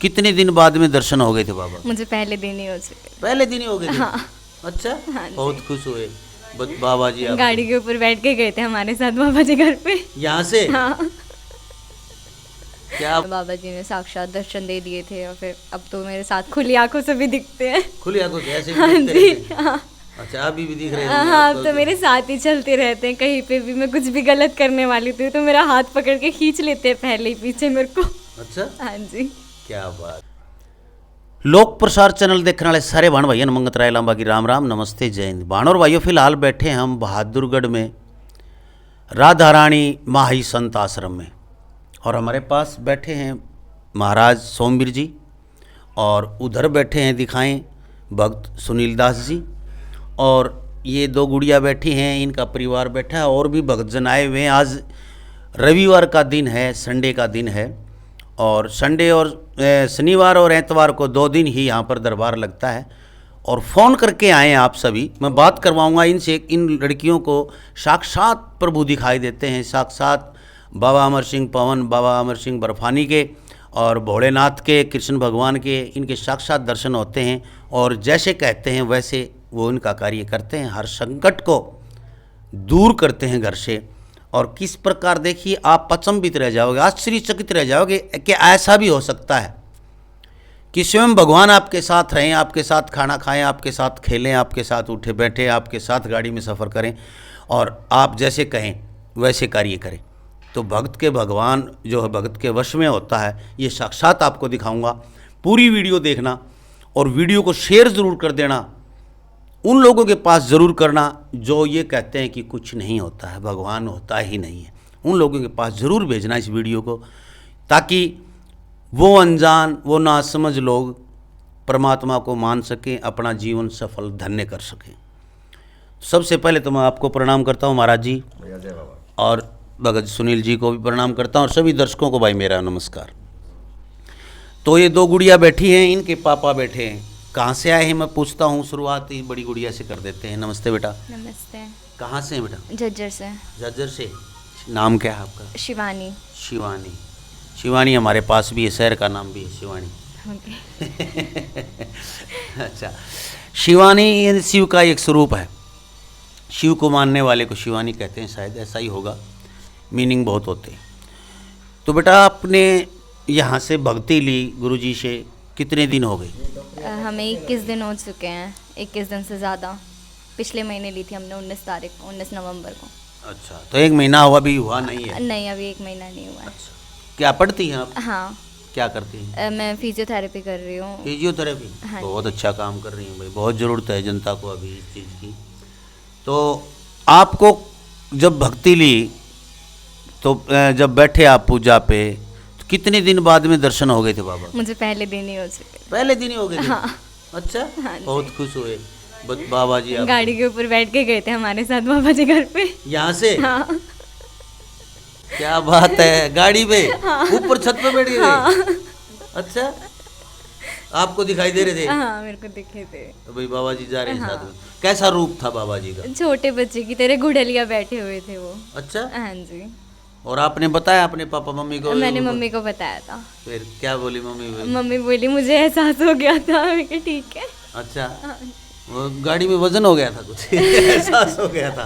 कितने दिन बाद में दर्शन हो गए थे बाबा? मुझे पहले दिन ही हो चुके। पहले दिन ही हो गए थे? हाँ। अच्छा। हाँ जी। बहुत खुश हुए बाबा जी। आप गाड़ी के ऊपर बैठ के गए थे हमारे साथ बाबा जी घर पे। यहाँ से? हाँ। क्या बाबा जी ने साक्षात दर्शन दे दिए थे और फिर अब तो मेरे साथ खुली आंखों से भी दिखते हैं। खुली आंखों से ऐसे हाँ दिखते जी। रहते हैं? हाँ। अच्छा, अभी भी दिख रहे हैं? हाँ, अब तो मेरे साथ ही चलते रहते हैं। कहीं पे भी मैं कुछ भी गलत करने वाली थी तो मेरा हाथ पकड़ के खींच लेते हैं पहले ही पीछे मेरे को। अच्छा, हाँ जी। क्या बात। लोक प्रसार चैनल देखने वाले सारे भाण भाइयों मंगत राय लांबा की राम राम, नमस्ते, जय हिंद। भाण और भाइयों, फिलहाल बैठे हम बहादुरगढ़ में राधा रानी माही संत आश्रम में, और हमारे पास बैठे हैं महाराज सोमवीर जी, और उधर बैठे हैं दिखाएं भक्त सुनील दास जी, और ये दो गुड़िया बैठी हैं, इनका परिवार बैठा है, और भी भक्तजन आए हुए हैं। आज रविवार का दिन है, संडे का दिन है, और संडे और शनिवार और एतवार को 2 दिन ही यहाँ पर दरबार लगता है। और फ़ोन करके आए हैं आप सभी, मैं बात करवाऊँगा इनसे। इन लड़कियों को साक्षात प्रभु दिखाई देते हैं, साक्षात बाबा अमर सिंह पवन, बाबा अमर सिंह बर्फानी के और भोलेनाथ के, कृष्ण भगवान के, इनके साक्षात दर्शन होते हैं। और जैसे कहते हैं वैसे वो इनका कार्य करते हैं, हर संकट को दूर करते हैं घर से। और किस प्रकार, देखिए आप अचंभित रह जाओगे, आश्चर्यचकित रह जाओगे कि ऐसा भी हो सकता है कि स्वयं भगवान आपके साथ रहें, आपके साथ खाना खाएं, आपके साथ खेलें, आपके साथ उठे बैठे, आपके साथ गाड़ी में सफ़र करें, और आप जैसे कहें वैसे कार्य करें। तो भक्त के भगवान जो है भक्त के वश में होता है, ये साक्षात आपको दिखाऊंगा। पूरी वीडियो देखना और वीडियो को शेयर ज़रूर कर देना, उन लोगों के पास ज़रूर करना जो ये कहते हैं कि कुछ नहीं होता है, भगवान होता ही नहीं है। उन लोगों के पास ज़रूर भेजना इस वीडियो को, ताकि वो अनजान, वो नासमझ लोग परमात्मा को मान सकें, अपना जीवन सफल धन्य कर सकें। सबसे पहले तो मैं आपको प्रणाम करता हूँ महाराज जी, और भगत सुनील जी को भी प्रणाम करता हूँ, और सभी दर्शकों को भाई मेरा नमस्कार। तो ये दो गुड़िया बैठी हैं, इनके पापा बैठे हैं। कहाँ से आए हैं मैं पूछता हूँ, शुरुआत ही बड़ी गुड़िया से कर देते हैं। नमस्ते बेटा। नमस्ते। कहाँ से हैं बेटा? झज्जर से। झज्जर से। नाम क्या है आपका? शिवानी। शिवानी। शिवानी हमारे पास भी है, शहर का नाम भी है शिवानी। ओके। अच्छा, शिवानी ये शिव का एक स्वरूप है, शिव को मानने वाले को शिवानी कहते हैं, शायद ऐसा ही होगा, मीनिंग बहुत होते हैं। तो बेटा आपने यहाँ से भक्ति ली गुरुजी से, कितने दिन हो गए? हमें 21 दिन हो चुके हैं, 21 दिन से ज़्यादा। पिछले महीने ली थी हमने 19 नवंबर को। अच्छा, तो 1 महीना हुआ, भी हुआ नहीं है? नहीं, अभी 1 महीना नहीं हुआ है। अच्छा, क्या पढ़ती हैं आप? हाँ। क्या करती हैं? मैं फिजियोथेरेपी कर रही हूँ। फिजियोथेरेपी? हाँ। बहुत अच्छा काम कर रही हैं भाई, बहुत ज़रूरत है जनता को अभी इस चीज़ की। तो आपको जब भक्ति ली, तो जब बैठे आप पूजा पे, तो कितने दिन बाद में दर्शन हो गए थे बाबा? मुझे पहले दिन ही हो चुके। पहले दिन ही हो गए थे? हाँ। अच्छा। हाँ जी। बहुत खुश हुए बाबा जी। आप गाड़ी के ऊपर बैठ के गए थे हमारे साथ बाबा जी घर पे। यहाँ से? हाँ। क्या बात है, गाड़ी में ऊपर छत पे बैठ के हाँ। गए? अच्छा, आपको दिखाई दे रहे थे? हाँ, मेरे को दिखे थे। तो भाई बाबा जी जा रहे हैं हाँ। साथ में। कैसा रूप था बाबा जी का? छोटे बच्चे की तरह गुड़लिया बैठे हुए थे वो। अच्छा। हाँ जी। और आपने बताया अपने पापा मम्मी को? मैंने मम्मी को बताया था। फिर क्या बोली मम्मी? मम्मी बोली मुझे एहसास हो गया था। मैं कहा ठीक है। अच्छा, वो गाड़ी में वजन हो गया था कुछ? एहसास हो गया था?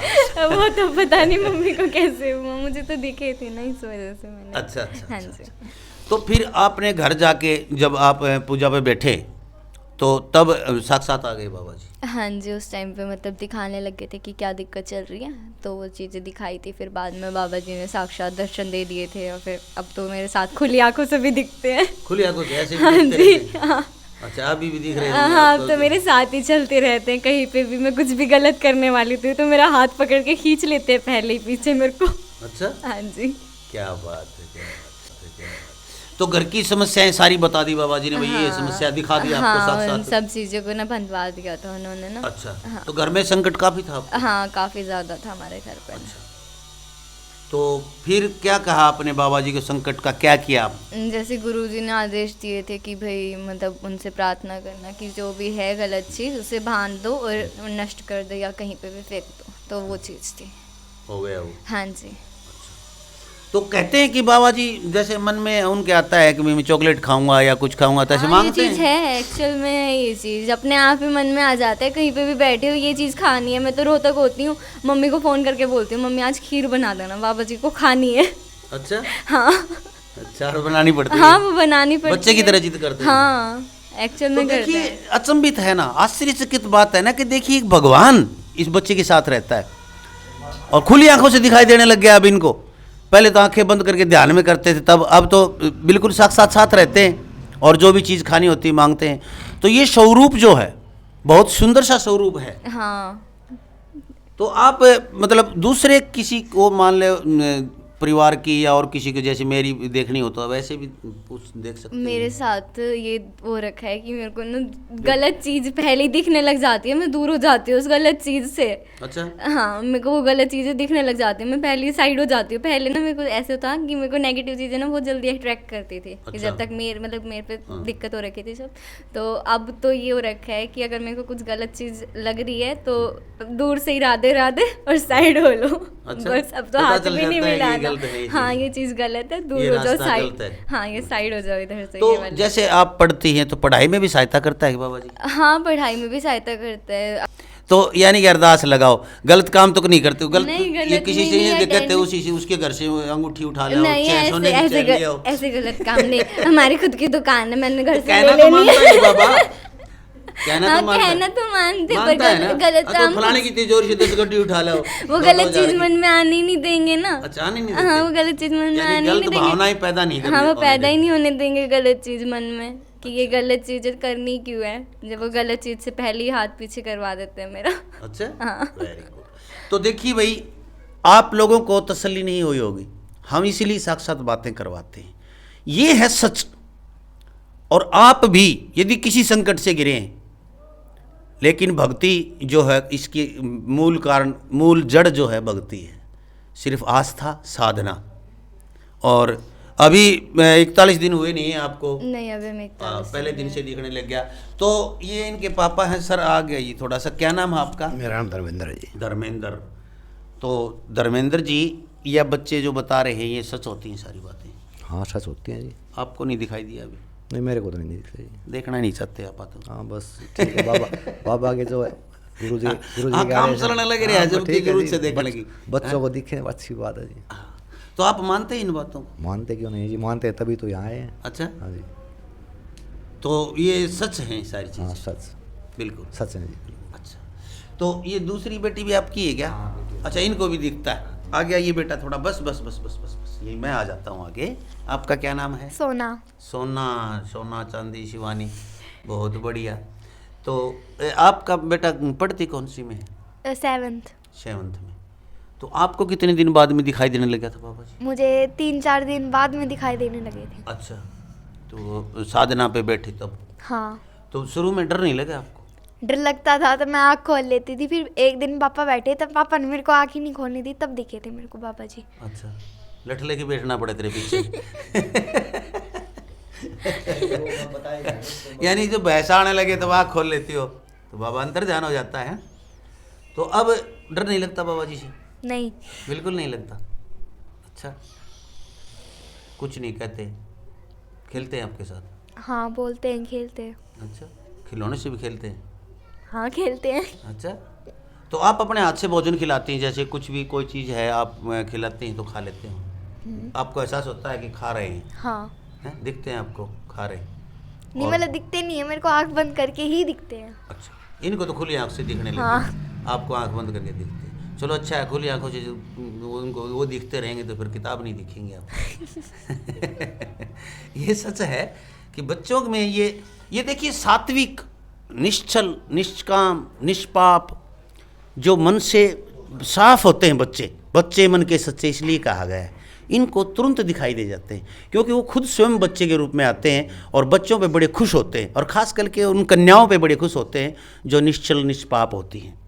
वो तो पता नहीं मम्मी को कैसे हुआ, मुझे तो दिखे थे ना, इस वजह से मैंने। अच्छा अच्छा। हाँ अच्छा, जी। अच्छा। तो फिर आपने घर जाके जब आप पूजा पे बैठे, तो तब साक्षात आ गए बाबा जी? हाँ जी, उस टाइम पे मतलब दिखाने लगे थे कि क्या दिक्कत चल रही है, तो वो चीज़ें दिखाई थी। फिर बाद में बाबा जी ने साक्षात दर्शन दे दिए थे, और फिर अब तो मेरे साथ खुली आंखों से भी दिखते हैं। खुली आंखों से ऐसे हाँ दिखते जी। रहते हैं? हाँ। अच्छा, अभी भी दिख रहे हैं? हाँ, अब तो मेरे साथ ही चलते रहते हैं। कहीं पे भी मैं कुछ भी गलत करने वाली थी तो मेरा हाथ पकड़ के खींच लेते हैं पहले ही पीछे मेरे को। अच्छा। हाँ जी। क्या बात है, क्या बात है, क्या बात है। तो घर की समस्याएं सारी बता दी बाबा जी ने? भाई ये समस्या दिखा दी आपको हाँ, साथ उन साथ? सब चीज़ों को ना बंधवा दिया था उन्होंने ना। अच्छा। तो घर में संकट काफी था आपको? हाँ, काफ़ी ज़्यादा था हमारे घर पर। अच्छा, तो फिर क्या कहा आपने बाबा जी के संकट का, क्या किया आप? जैसे गुरुजी ने आदेश दिए थे कि भाई मतलब उनसे प्रार्थना करना कि जो भी है गलत चीज़ उसे बांध दो और नष्ट कर दो या कहीं पे भी फेंक दो, तो वो चीज़ थी। हो गया वो? हाँ जी। तो कहते हैं कि बाबा जी जैसे मन में उनके आता है कि मैं चॉकलेट खाऊंगा या कुछ खाऊंगा तो ऐसे हाँ, मांगते ये चीज़ हैं। है एक्चुअल में, है ये चीज़ अपने आप ही मन में आ जाता है, कहीं पे भी बैठे हो ये चीज़ खानी है। मैं तो रोतक होती हूँ, मम्मी को फ़ोन करके बोलती हूँ मम्मी आज खीर बना देना, बाबा जी को खानी है। अच्छा हाँ अच्छा, और बनानी पड़ती हाँ, है, वो बनानी पड़ती बच्चे की है। तरह जिद करते हैं। हाँ एक्चुअल तो में करते देखिए हैं। अचंभित है ना, आश्चर्यचकित बात है ना कि देखिए एक भगवान इस बच्चे के साथ रहता है और खुली आंखों से दिखाई देने लग गया अब इनको। पहले तो आंखें बंद करके ध्यान में करते थे, तब अब तो बिल्कुल साथ साथ रहते हैं और जो भी चीज़ खानी होती है मांगते हैं। तो ये स्वरूप जो है बहुत सुंदर सा स्वरूप है। हाँ तो आप मतलब दूसरे किसी को मान ले परिवार की या और किसी को जैसे मेरी देखनी हो तो वैसे भी कुछ देख सकते हैं। मेरे साथ ये वो रखा है कि मेरे को ना गलत चीज़ पहले ही दिखने लग जाती है, मैं दूर हो जाती हूँ उस गलत चीज़ से। अच्छा हाँ मेरे को वो गलत चीज़ें दिखने लग जाती है, मैं पहले ही साइड हो जाती हूँ। पहले ना मेरे को ऐसे होता कि मेरे को नेगेटिव चीज़ें ना बहुत जल्दी अट्रैक्ट करती थी कि जब तक मेरे पे दिक्कत हो रखी थी सब। तो अब तो ये हो रखा है कि अगर मेरे को कुछ गलत चीज़ लग रही है तो दूर से ही राधे राधे और साइड हो लो। अच्छा, बस अब तो पता हाथ चल भी नहीं जाता है कि मिलाना। गलत है ये हाँ चीज़। ये चीज़ गलत है, ये दूर हो जाओ रास्ता साइड। गलत है। हाँ ये साइड हो जाओ इधर से, ये तो वाला। जैसे आप पढ़ती हैं तो पढ़ाई में भी सहायता करता है कि बाबा जी? हाँ पढ़ाई में भी सहायता करता है। तो यानी कि अरदास लगाओ, गलत काम तो नहीं करते हो? गलत नहीं, गलत ये किसी नहीं, से नहीं ये कहते attend- उसी से उसके घर से अंगूठी उठा ले आओ, नहीं चैन, सोने की चैन ले आओ। ऐसे गलत काम नहीं। हमारी खुद की दुकान है, मैंने घर से कहना ले तो लेनी मानता है है। बाबा, कहना हाँ तो मानता है। कहना तो मानते, पर मानता है ना? गलत तो काम फलाने की तिजोरी से 10 गड्डी उठा लाओ, वो 2,000 गलत चीज की। मन में आने ही नहीं देंगे ना। अच्छा, आने नहीं हाँ देते? वो गलत चीज मन में यानी आने ही गलत नहीं भावनाएं देंगे। पैदा नहीं हाँ वो होने पैदा ही देते। नहीं होने देंगे गलत चीज मन में कि ये गलत चीज करनी क्यों है, जब वो गलत चीज से पहले ही हाथ पीछे करवा देते हैं मेरा। अच्छा हाँ। Very good. तो देखिए भाई, आप लोगों को तसल्ली नहीं हुई होगी, हम इसीलिए साक्षात बातें करवाते हैं। ये है सच। और आप भी यदि किसी संकट से गिरे हैं, लेकिन भक्ति जो है इसकी मूल कारण, मूल जड़ जो है भक्ति है, सिर्फ आस्था साधना। और अभी 41 दिन हुए नहीं है आपको? नहीं अभी मैं पहले दिन से दिखने लग गया। तो ये इनके पापा हैं सर, आ गया ये थोड़ा सा, क्या नाम है आपका? मेरा नाम धर्मेंद्र है जी। धर्मेंद्र। तो धर्मेंद्र जी, यह बच्चे जो बता रहे हैं ये सच होती हैं सारी बातें? हाँ सच होती हैं जी। आपको नहीं दिखाई दिया अभी? नहीं मेरे को तो नहीं दिखता जी। देखना नहीं चाहते आप तो? हाँ बस ठीक है। बाबा बाबा के जो है गुरु जी हाँ, के काम आदेश है। चलने लग रहे हैं, हाँ, जब ठीक है गुरु जी। से देखने लगी। बच्चों को दिखे अच्छी बात है जी। तो आप मानते हैं इन बातों को? मानते क्यों नहीं जी, मानते हैं तभी तो यहाँ आए हैं। अच्छा, हाँ जी। तो ये सच है सारी हाँ चीज़? सच बिल्कुल सच है जी। अच्छा। तो ये दूसरी बेटी भी आपकी है क्या? अच्छा, इनको भी दिखता है। आ गया ये बेटा थोड़ा, बस बस बस बस बस बस यही मैं आ जाता हूँ आगे। आपका क्या नाम है? सोना। सोना। सोना चांदी शिवानी, बहुत बढ़िया। तो आपका बेटा पढ़ती कौन सी में है? 7th। 7th में। तो आपको कितने दिन बाद में दिखाई देने लगा था बाबा जी? मुझे 3-4 दिन बाद में दिखाई देने लगे थे। अच्छा, तो साधना पे बैठे तब? हाँ तो शुरू में डर नहीं लगा आपको? डर लगता था तो मैं आँख खोल लेती थी, फिर एक दिन पापा बैठे तब पापा ने मेरे को आँख ही नहीं खोलने दी, तब दिखे थे मेरे को बाबा जी। अच्छा, लठ लेके बैठना पड़े तेरे पीछे। यानी जो भैंसा आने लगे तो आँख खोल लेती हो, तो बाबा अंतर ध्यान हो जाता है। तो अब डर नहीं लगता बाबा जी से? नहीं। बिल्कुल नहीं लगता। अच्छा, कुछ नहीं कहते, खेलते हैं आपके साथ? हाँ बोलते हैं, खेलते हैं। अच्छा, खिलौने से भी खेलते हैं? हाँ खेलते हैं। अच्छा, तो आप अपने हाथ से भोजन खिलाती हैं, जैसे कुछ भी कोई चीज़ है आप खिलाते हैं तो खा लेते हैं? आपको एहसास होता है कि खा रहे हैं? हाँ। हैं? दिखते हैं आपको खा रहे हैं? नहीं और- मतलब दिखते नहीं है, मेरे को आँख बंद करके ही दिखते हैं। अच्छा, इनको तो खुली आंख से दिखने लगे। हाँ। आपको आंख बंद करके दिखते हैं। चलो अच्छा है, खुली आंखों से उनको वो दिखते रहेंगे तो फिर किताब नहीं दिखेंगे आप। ये सच है कि बच्चों में ये देखिए सात्विक, निश्चल, निष्काम, निष्पाप, जो मन से साफ होते हैं बच्चे मन के सच्चे इसलिए कहा गया है। इनको तुरंत दिखाई दे जाते हैं क्योंकि वो खुद स्वयं बच्चे के रूप में आते हैं और बच्चों पे बड़े खुश होते हैं, और ख़ास करके उन कन्याओं पे बड़े खुश होते हैं जो निश्चल निष्पाप होती हैं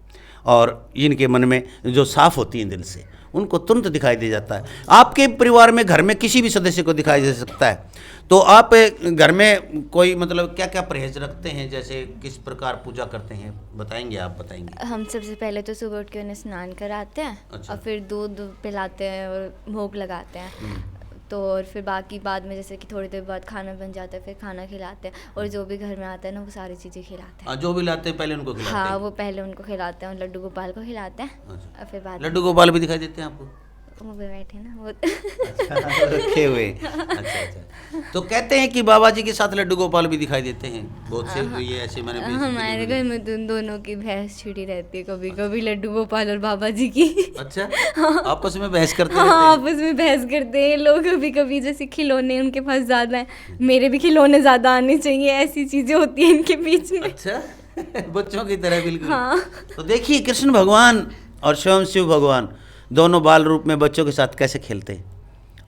और इनके मन में जो साफ़ होती हैं दिल से, उनको तुरंत दिखाई दे जाता है। आपके परिवार में घर में किसी भी सदस्य को दिखाई दे सकता है। तो आप घर में कोई मतलब क्या क्या परहेज रखते हैं, जैसे किस प्रकार पूजा करते हैं, बताएंगे? आप बताएंगे। हम सबसे पहले तो सुबह उठ के उन्हें स्नान कराते हैं। अच्छा। और फिर दूध पिलाते हैं और भोग लगाते हैं। तो और फिर बाकी बाद में जैसे कि थोड़ी देर बाद खाना बन जाता है, फिर खाना खिलाते हैं। और जो भी घर में आता है ना वो सारी चीज़ें खिलाते हैं। जो भी लाते हैं पहले उनको खिलाते हाँ, हैं। वो पहले उनको खिलाते हैं और लड्डू गोपाल को खिलाते हैं। अच्छा। और फिर बाद लड्डू गोपाल भी दिखाई देते हैं आपको? वो भी बैठे ना वो रखे हुए। अच्छा। तो कहते हैं कि बाबा जी के साथ लड्डू गोपाल भी दिखाई देते हैं बहुत से, तो ये ऐसे मैंने हमारे घर में तो उन दोनों की बहस छिड़ी रहती है, कभी कभी लड्डू गोपाल और बाबा जी की। अच्छा, आपस में बहस करते हाँ, रहते हैं? आपस में बहस करते हैं लोग। कभी कभी जैसे खिलौने उनके पास ज़्यादा हैं, मेरे भी खिलौने ज़्यादा आने चाहिए, ऐसी चीज़ें होती हैं इनके बीच में। अच्छा। बच्चों की तरह बिल्कुल। हाँ। तो देखिए कृष्ण भगवान और स्वयं शिव भगवान दोनों बाल रूप में बच्चों के साथ कैसे खेलते हैं।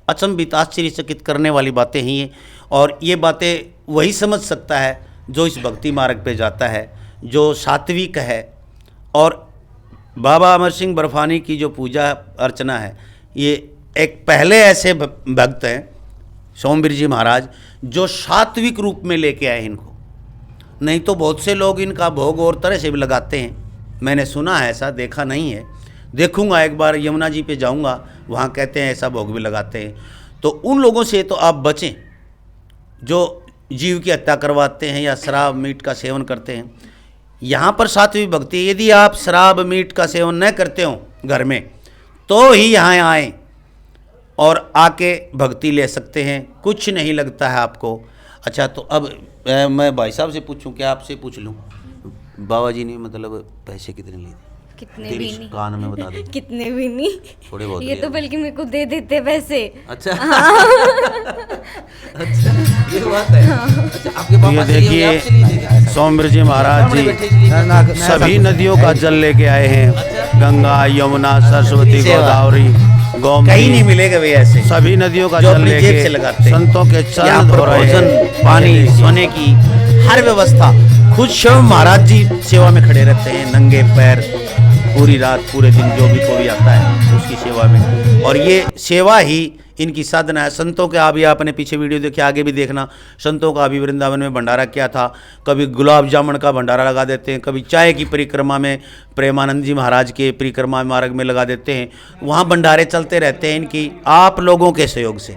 अचंभित आश्चर्यचकित करने वाली बातें हैं ये। और ये बातें वही समझ सकता है जो इस भक्ति मार्ग पे जाता है, जो सात्विक है। और बाबा अमर सिंह बर्फानी की जो पूजा अर्चना है, ये एक पहले ऐसे भक्त हैं सोमवीर जी महाराज जो सात्विक रूप में लेके आए इनको। नहीं तो बहुत से लोग इनका भोग और तरह से भी लगाते हैं, मैंने सुना है, ऐसा देखा नहीं है। देखूंगा एक बार, यमुना जी पे जाऊंगा, वहाँ कहते हैं ऐसा भोग भी लगाते हैं। तो उन लोगों से तो आप बचें जो जीव की हत्या करवाते हैं या शराब मीट का सेवन करते हैं। यहाँ पर सात्विक भक्ति, यदि आप शराब मीट का सेवन न करते हो घर में तो ही यहाँ आएँ और आके भक्ति ले सकते हैं, कुछ नहीं लगता है आपको। अच्छा, तो अब मैं भाई साहब से पूछूं, क्या आपसे पूछ लूं? बाबा जी ने मतलब पैसे कितने लिए थे? कितने भी नहीं, कान में बता दे। कितने भी नहीं, थोड़े बहुत ये लिए तो बल्कि मेरे को दे देते पैसे। अच्छा। अच्छा, ये बात है। अच्छा, आपके ये पापा से लिए आपसे लिए थे क्या? देखिए सोमवीर जी महाराज जी सभी नदियों का जल लेके आए हैं। गंगा, यमुना, सरस्वती, गोदावरी, गोमती, कहीं नहीं मिलेगा भैया ऐसे। सभी नदियों का जल लेके से लगाते, संतों के चरण धो रहे हैं। पानी, सोने की हर व्यवस्था खुद शिव महाराज जी सेवा में खड़े रहते हैं, नंगे पैर पूरी रात पूरे दिन, जो भी कोई आता है उसकी सेवा में। और ये सेवा ही इनकी साधना है। संतों के अभी आपने पीछे वीडियो देखे, आगे भी देखना, संतों का अभी वृंदावन में भंडारा किया था। कभी गुलाब जामुन का भंडारा लगा देते हैं, कभी चाय की परिक्रमा में प्रेमानंद जी महाराज के परिक्रमा मार्ग में लगा देते हैं। वहाँ भंडारे चलते रहते हैं इनकी, आप लोगों के सहयोग से।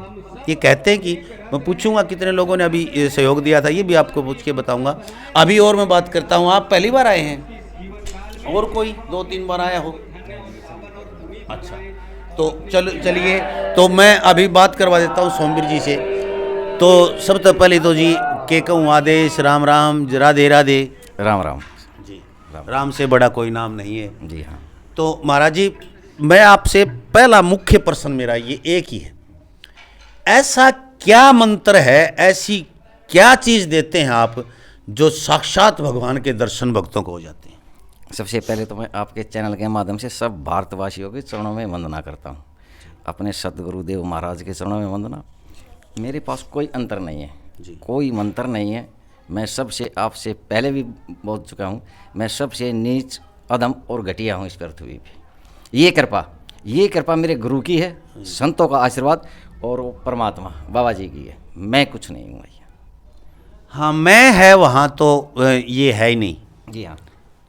ये कहते हैं कि मैं पूछूंगा कितने लोगों ने अभी सहयोग दिया था, ये भी आपको पूछ के बताऊंगा। अभी और मैं बात करता हूँ, आप पहली बार आए हैं और कोई 2-3 बार आया हो? अच्छा, तो चलिए, तो मैं अभी बात करवा देता हूँ सोमवीर जी से। तो सबसे पहले तो जी के कहूँ आदेश, राम राम, राधे राधे। राम राम जी, राम से बड़ा कोई नाम नहीं है। जी हाँ। तो महाराज जी, मैं आपसे पहला मुख्य प्रश्न मेरा ये एक ही है, ऐसा क्या मंत्र है, ऐसी क्या चीज़ देते हैं आप जो साक्षात भगवान के दर्शन भक्तों को हो जाते हैं? सबसे पहले तो मैं आपके चैनल के माध्यम से सब भारतवासियों के चरणों में वंदना करता हूँ। अपने सदगुरुदेव महाराज के चरणों में वंदना। मेरे पास कोई अंतर नहीं है जी, कोई मंत्र नहीं है। मैं सबसे, आपसे पहले भी बोल चुका हूँ, मैं सबसे नीच, अधम और घटिया हूँ इस पृथ्वी पे। ये कृपा मेरे गुरु की है, संतों का आशीर्वाद और वो परमात्मा बाबा जी की है। मैं कुछ नहीं हूँ भैया। हाँ, मैं है वहाँ तो ये है ही नहीं। जी हाँ,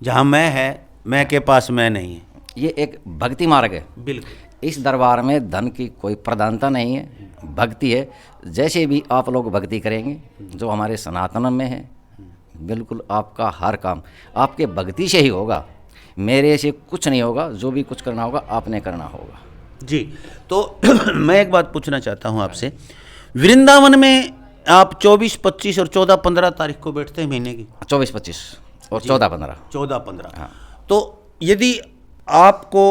जहाँ मैं है, मैं के पास मैं नहीं है। ये एक भक्ति मार्ग है। बिल्कुल। इस दरबार में धन की कोई प्रधानता नहीं है, भक्ति है। जैसे भी आप लोग भक्ति करेंगे जो हमारे सनातन में है, बिल्कुल आपका हर काम आपके भक्ति से ही होगा, मेरे से कुछ नहीं होगा। जो भी कुछ करना होगा आपने करना होगा। जी, तो मैं एक बात पूछना चाहता हूँ आपसे। वृंदावन में आप 24, 25 और 14, 15 तारीख को बैठते हैं महीने की? 24, 25 और 14, 15। 14, 15। हाँ। तो यदि आपको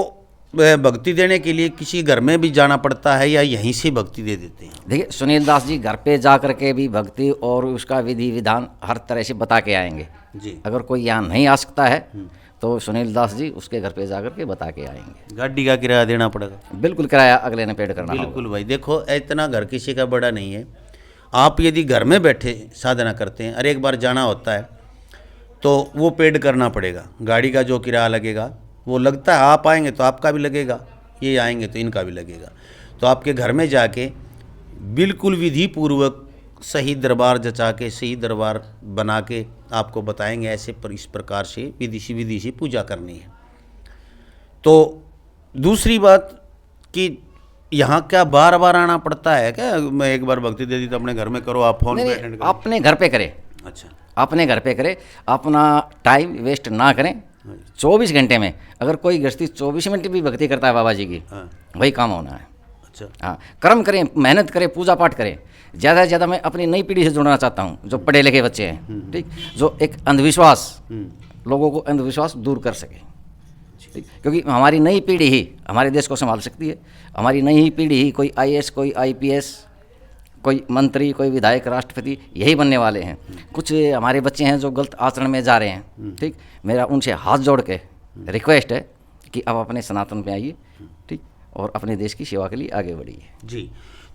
भक्ति देने के लिए किसी घर में भी जाना पड़ता है या यहीं से भक्ति दे देते हैं? देखिए, सुनील दास जी घर पे जा कर के भी भक्ति और उसका विधि विधान हर तरह से बता के आएंगे जी। अगर कोई यहाँ नहीं आ सकता है तो सुनील दास जी उसके घर पे जा कर के बता के आएंगे। गाड़ी का किराया देना पड़ेगा? बिल्कुल, किराया अगले ने पेड करना होगा। बिल्कुल भाई, देखो इतना घर किसी का बड़ा नहीं है। आप यदि घर में बैठे साधना करते हैं और एक बार जाना होता है तो वो पेड करना पड़ेगा। गाड़ी का जो किराया लगेगा वो लगता है, आप आएंगे तो आपका भी लगेगा, ये आएंगे तो इनका भी लगेगा। तो आपके घर में जाके बिल्कुल विधि पूर्वक सही दरबार जचा के, सही दरबार बना के आपको बताएंगे ऐसे पर इस प्रकार से विधि से पूजा करनी है। तो दूसरी बात कि यहाँ क्या बार बार आना पड़ता है क्या? मैं एक बार भक्ति दे दी तो अपने घर में करो, आप फोन पे अटेंड करो। अपने घर पे करें, अच्छा, अपने घर पे करें, अपना टाइम वेस्ट ना करें। 24 घंटे में अगर कोई गृहस्थी 24 मिनट भी भक्ति करता है बाबा जी की, हाँ, वही काम होना है। अच्छा, हाँ, कर्म करें, मेहनत करें, पूजा पाठ करें। ज़्यादा से ज़्यादा मैं अपनी नई पीढ़ी से जुड़ना चाहता हूँ, जो पढ़े लिखे बच्चे हैं, ठीक, जो एक अंधविश्वास, लोगों को अंधविश्वास दूर कर सके, ठीक, क्योंकि हमारी नई पीढ़ी ही हमारे देश को संभाल सकती है। हमारी नई पीढ़ी ही कोई IAS, कोई IPS, कोई मंत्री, कोई विधायक, राष्ट्रपति यही बनने वाले हैं। कुछ हमारे बच्चे हैं जो गलत आचरण में जा रहे हैं, ठीक, मेरा उनसे हाथ जोड़ के रिक्वेस्ट है कि अब अपने सनातन पे आइए, ठीक, और अपने देश की सेवा के लिए आगे बढ़िए। जी।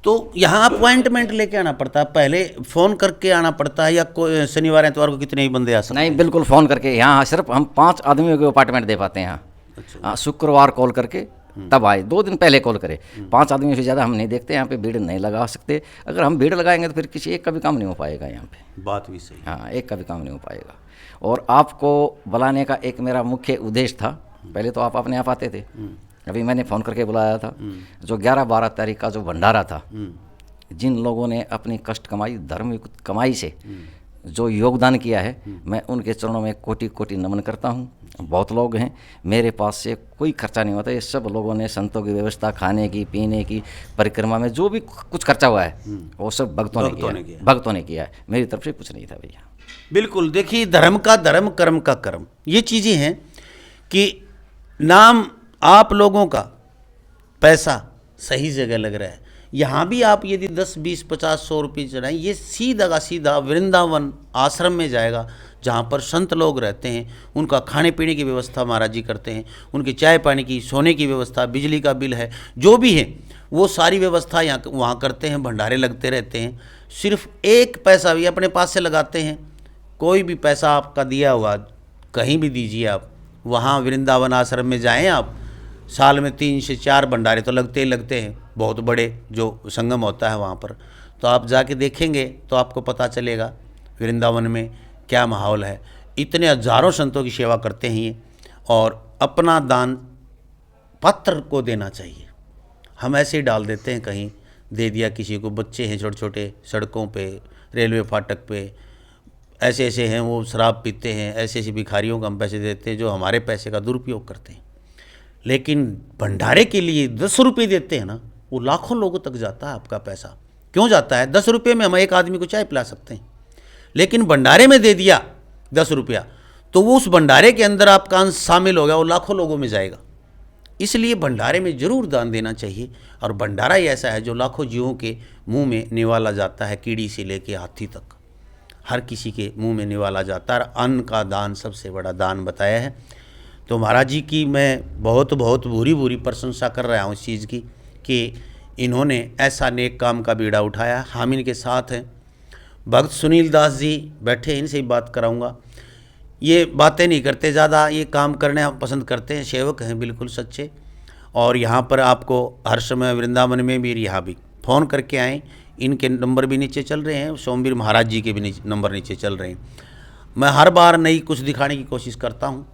तो यहाँ अपॉइंटमेंट लेके आना पड़ता है, पहले फ़ोन करके आना पड़ता है, या कोई शनिवार एतवार को कितने ही बंदे आ सकते हैं? नहीं, बिल्कुल फ़ोन करके। यहाँ सिर्फ हम 5 आदमियों के अपार्टमेंट दे पाते हैं यहाँ। अच्छा। हाँ, शुक्रवार कॉल करके तब आए, 2 दिन पहले कॉल करें। 5 आदमियों से ज़्यादा हम नहीं देखते, यहाँ पे भीड़ नहीं लगा सकते। अगर हम भीड़ लगाएंगे तो फिर किसी एक का भी काम नहीं हो पाएगा यहाँ पे। बात भी सही। हाँ, एक का भी काम नहीं हो पाएगा। और आपको बुलाने का एक मेरा मुख्य उद्देश्य था। पहले तो आप अपने आप आते थे, अभी मैंने फ़ोन करके बुलाया था। जो 11-12 तारीख का जो भंडारा था, जिन लोगों ने अपनी कष्ट कमाई, धर्म कमाई से जो योगदान किया है, मैं उनके चरणों में कोटि कोटि नमन करता हूँ। बहुत लोग हैं, मेरे पास से कोई खर्चा नहीं होता। ये सब लोगों ने संतों की व्यवस्था, खाने की, पीने की, परिक्रमा में जो भी कुछ खर्चा हुआ है वो सब भक्तों ने किया है। मेरी तरफ से कुछ नहीं था भैया। बिल्कुल। देखिए, धर्म का धर्म, कर्म का कर्म, ये चीज़ें हैं कि नाम आप लोगों का पैसा सही जगह लग रहा है। यहाँ भी आप यदि 10, 20, 50, 100 रुपये चढ़ाएं, ये सीधा का सीधा वृंदावन आश्रम में जाएगा, जहाँ पर संत लोग रहते हैं। उनका खाने पीने की व्यवस्था महाराज जी करते हैं, उनकी चाय पानी की, सोने की व्यवस्था, बिजली का बिल है, जो भी है वो सारी व्यवस्था यहाँ वहाँ करते हैं। भंडारे लगते रहते हैं। सिर्फ एक पैसा भी अपने पास से लगाते हैं। कोई भी पैसा आपका दिया हुआ कहीं भी दीजिए आप, वहाँ वृंदावन आश्रम में जाएँ आप, साल में 3 से 4 भंडारे तो लगते ही लगते हैं, बहुत बड़े जो संगम होता है वहाँ पर। तो आप जाके देखेंगे तो आपको पता चलेगा वृंदावन में क्या माहौल है। इतने हजारों संतों की सेवा करते हैं ये, और अपना दान पात्र को देना चाहिए। हम ऐसे ही डाल देते हैं, कहीं दे दिया किसी को। बच्चे हैं छोटे छोटे, सड़कों पे, रेलवे फाटक पे, ऐसे ऐसे हैं, वो शराब पीते हैं। ऐसे ऐसे भिखारियों को हम पैसे देते हैं जो हमारे पैसे का दुरुपयोग करते हैं। लेकिन भंडारे के लिए 10 रुपये देते हैं ना, वो लाखों लोगों तक जाता है आपका पैसा। क्यों जाता है? 10 रुपये में हम एक आदमी को चाय पिला सकते हैं, लेकिन भंडारे में दे दिया 10 रुपया, तो वो उस भंडारे के अंदर आपका अंश शामिल हो गया, वो लाखों लोगों में जाएगा। इसलिए भंडारे में ज़रूर दान देना चाहिए। और भंडारा ही ऐसा है जो लाखों जीवों के मुंह में निवाला जाता है, कीड़ी से लेके हाथी तक हर किसी के मुंह में निवाला जाता है। अन्न का दान सबसे बड़ा दान बताया है। तो महाराज जी की मैं बहुत बहुत बुरी प्रशंसा कर रहा हूँ इस चीज़ की कि इन्होंने ऐसा नेक काम का बीड़ा उठाया। हम इनके साथ हैं। भक्त सुनील दास जी बैठे, इनसे ही बात कराऊंगा। ये बातें नहीं करते ज़्यादा, ये काम करने पसंद करते हैं, सेवक हैं बिल्कुल सच्चे। और यहाँ पर आपको हर समय वृंदावन में भी, यहाँ भी फ़ोन करके आएँ। इनके नंबर भी नीचे चल रहे हैं, सोमवीर महाराज जी के भी नंबर नीचे चल रहे हैं। मैं हर बार नई कुछ दिखाने की कोशिश करता हूँ।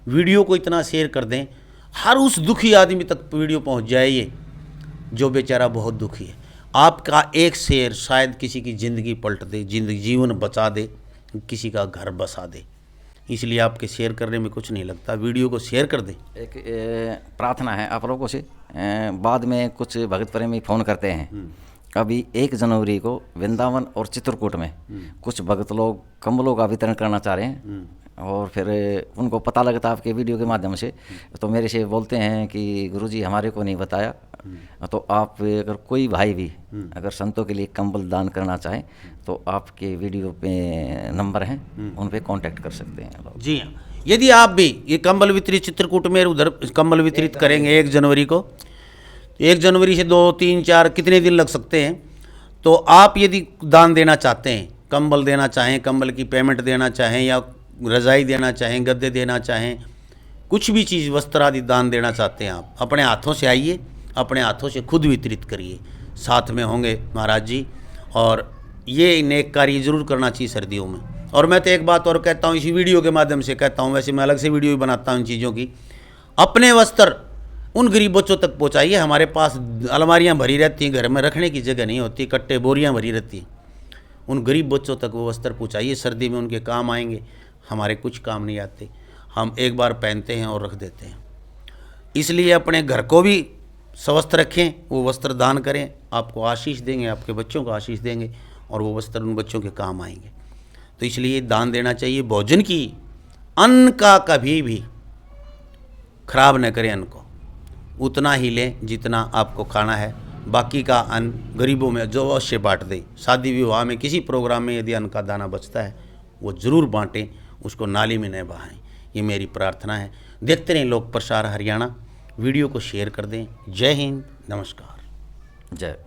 वीडियो को इतना शेयर कर दें, हर उस दुखी आदमी तक वीडियो पहुँच जाए ये, जो बेचारा बहुत दुखी है। आपका एक शेयर शायद किसी की ज़िंदगी पलट दे, जीवन बचा दे, किसी का घर बसा दे। इसलिए आपके शेयर करने में कुछ नहीं लगता, वीडियो को शेयर कर दें। एक प्रार्थना है आप लोगों से। बाद में कुछ भगत प्रेमी फ़ोन करते हैं। अभी 1 जनवरी को वृंदावन और चित्रकूट में कुछ भगत लोग कंबलों का वितरण करना चाह रहे हैं, और फिर उनको पता लगता आपके वीडियो के माध्यम से, तो मेरे से बोलते हैं कि गुरुजी हमारे को नहीं बताया। तो आप अगर कोई भाई भी अगर संतों के लिए कंबल दान करना चाहें तो आपके वीडियो पे नंबर हैं, उन पे कांटेक्ट कर सकते हैं लोग। जी हाँ, यदि आप भी ये कंबल वितरित चित्रकूट में उधर कंबल वितरित करेंगे 1 जनवरी को, 1 जनवरी से 2, 3, 4 कितने दिन लग सकते हैं, तो आप यदि दान देना चाहते हैं, कंबल देना चाहें, कंबल की पेमेंट देना चाहें, या रज़ाई देना चाहें, गद्दे देना चाहें, कुछ भी चीज़ वस्त्र आदि दान देना चाहते हैं आप, अपने हाथों से आइए, अपने हाथों से खुद वितरित करिए। साथ में होंगे महाराज जी, और ये नेक कार्य जरूर करना चाहिए सर्दियों में। और मैं तो एक बात और कहता हूँ, इसी वीडियो के माध्यम से कहता हूँ, वैसे मैं अलग से वीडियो भी बनाता हूँ इन चीज़ों की। अपने वस्त्र उन गरीब बच्चों तक पहुँचाइए। हमारे पास अलमारियाँ भरी रहती हैं, घर में रखने की जगह नहीं होती, कट्टे बोरियाँ भरी रहती हैं। उन गरीब बच्चों तक वो वस्त्र पहुँचाइए, सर्दी में उनके काम आएंगे। हमारे कुछ काम नहीं आते, हम एक बार पहनते हैं और रख देते हैं। इसलिए अपने घर को भी स्वस्थ रखें, वो वस्त्र दान करें, आपको आशीष देंगे, आपके बच्चों को आशीष देंगे, और वो वस्त्र उन बच्चों के काम आएंगे। तो इसलिए दान देना चाहिए। भोजन की, अन्न का कभी भी खराब न करें, अन्न को उतना ही लें जितना आपको खाना है। बाकी का अन्न गरीबों में जो अवश्य बांट दें। शादी विवाह में, किसी प्रोग्राम में यदि अन्न का दाना बचता है वो ज़रूर बांटें, उसको नाली में न बहाएं। ये मेरी प्रार्थना है। देखते रहें लोक प्रसार हरियाणा, वीडियो को शेयर कर दें। जय हिंद, नमस्कार। जय